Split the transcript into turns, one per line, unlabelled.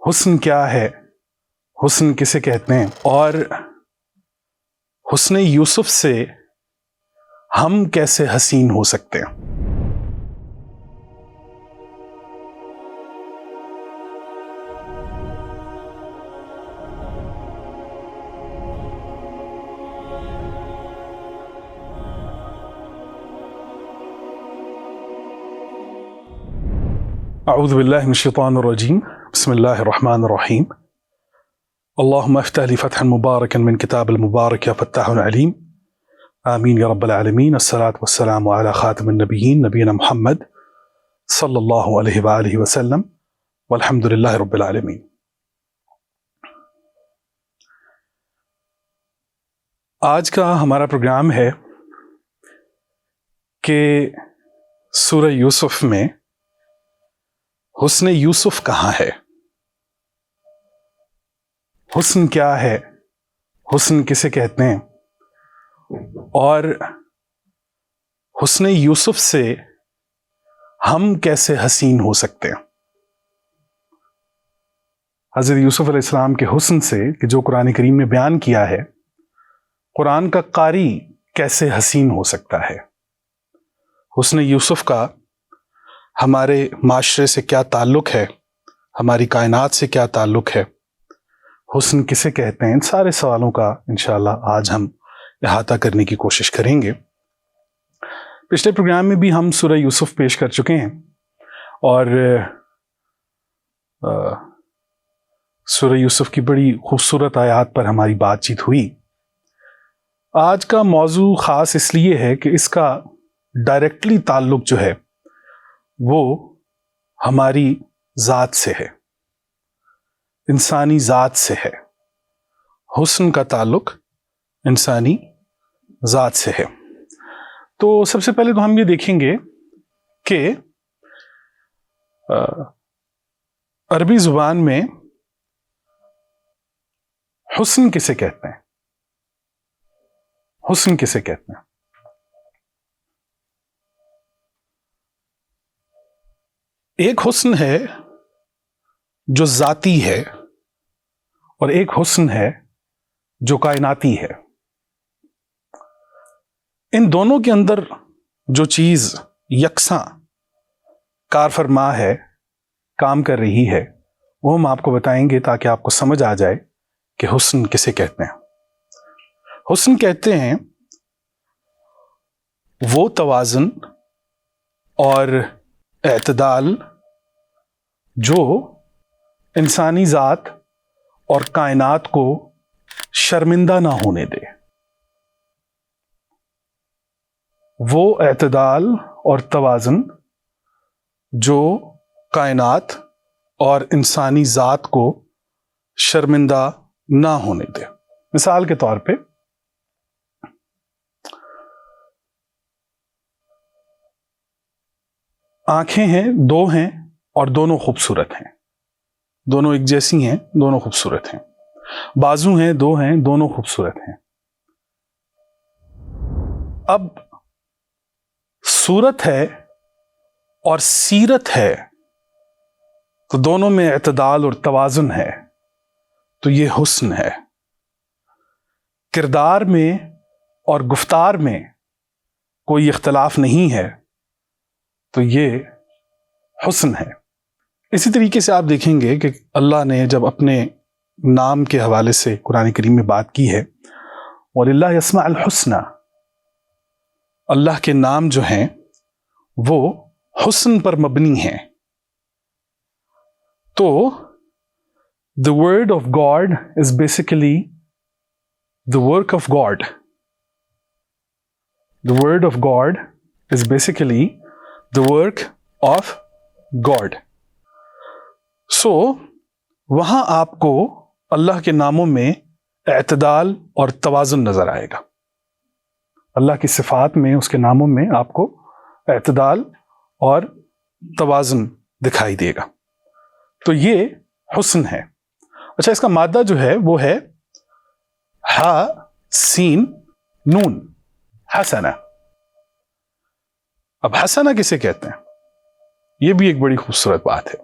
حسن کیا ہے، حسن کسے کہتے ہیں، اور حسن یوسف سے ہم کیسے حسین ہو سکتے ہیں؟ اعوذ باللہ من الشیطان الرجیم، بسم اللہ الرحمن الرحیم۔ اللہم افتح لی فتحا مبارکا من کتاب المبارک یا فتاح علیم، آمین یا رب العالمین۔ الصلاة والسلام علی خاتم النبیین نبینا محمد صلی اللہ علیہ وآلہ وسلم، والحمد للہ رب العالمین۔ آج کا ہمارا پروگرام ہے کہ سورہ یوسف میں حسن یوسف کہاں ہے، حسن کیا ہے، حسن کسے کہتے ہیں، اور حسن یوسف سے ہم کیسے حسین ہو سکتے ہیں۔ حضرت یوسف علیہ السلام کے حسن سے کہ جو قرآن کریم نے بیان کیا ہے، قرآن کا قاری کیسے حسین ہو سکتا ہے، حسن یوسف کا ہمارے معاشرے سے کیا تعلق ہے، ہماری کائنات سے کیا تعلق ہے، حسن کسے کہتے ہیں، ان سارے سوالوں کا انشاءاللہ آج ہم احاطہ کرنے کی کوشش کریں گے۔ پچھلے پروگرام میں بھی ہم سورہ یوسف پیش کر چکے ہیں اور سورہ یوسف کی بڑی خوبصورت آیات پر ہماری بات چیت ہوئی۔ آج کا موضوع خاص اس لیے ہے کہ اس کا ڈائریکٹلی تعلق جو ہے وہ ہماری ذات سے ہے، انسانی ذات سے ہے۔ حسن کا تعلق انسانی ذات سے ہے۔ تو سب سے پہلے تو ہم یہ دیکھیں گے کہ عربی زبان میں حسن کسے کہتے ہیں، حسن کسے کہتے ہیں۔ ایک حسن ہے جو ذاتی ہے اور ایک حسن ہے جو کائناتی ہے۔ ان دونوں کے اندر جو چیز یکساں کار فرما ہے، کام کر رہی ہے، وہ ہم آپ کو بتائیں گے تاکہ آپ کو سمجھ آ جائے کہ حسن کسے کہتے ہیں۔ حسن کہتے ہیں وہ توازن اور اعتدال جو انسانی ذات اور کائنات کو شرمندہ نہ ہونے دے، وہ اعتدال اور توازن جو کائنات اور انسانی ذات کو شرمندہ نہ ہونے دے۔ مثال کے طور پہ آنکھیں ہیں، دو ہیں اور دونوں خوبصورت ہیں، دونوں ایک جیسی ہیں، دونوں خوبصورت ہیں۔ بازو ہیں، دو ہیں، دونوں خوبصورت ہیں۔ اب صورت ہے اور سیرت ہے تو دونوں میں اعتدال اور توازن ہے، تو یہ حسن ہے۔ کردار میں اور گفتار میں کوئی اختلاف نہیں ہے تو یہ حسن ہے۔ اسی طریقے سے آپ دیکھیں گے کہ اللہ نے جب اپنے نام کے حوالے سے قرآن کریم میں بات کی ہے، وَلِلَّهِ يَسْمَعَ الْحُسْنَى، اللہ کے نام جو ہیں وہ حسن پر مبنی ہیں۔ تو the word of God is basically the work of God. The word of God is basically the work of God. سو وہاں آپ کو اللہ کے ناموں میں اعتدال اور توازن نظر آئے گا۔ اللہ کی صفات میں، اس کے ناموں میں آپ کو اعتدال اور توازن دکھائی دے گا، تو یہ حسن ہے۔ اچھا، اس کا مادہ جو ہے وہ ہے ہا سین نون، حسنہ۔ اب حسنہ کسے کہتے ہیں، یہ بھی ایک بڑی خوبصورت بات ہے۔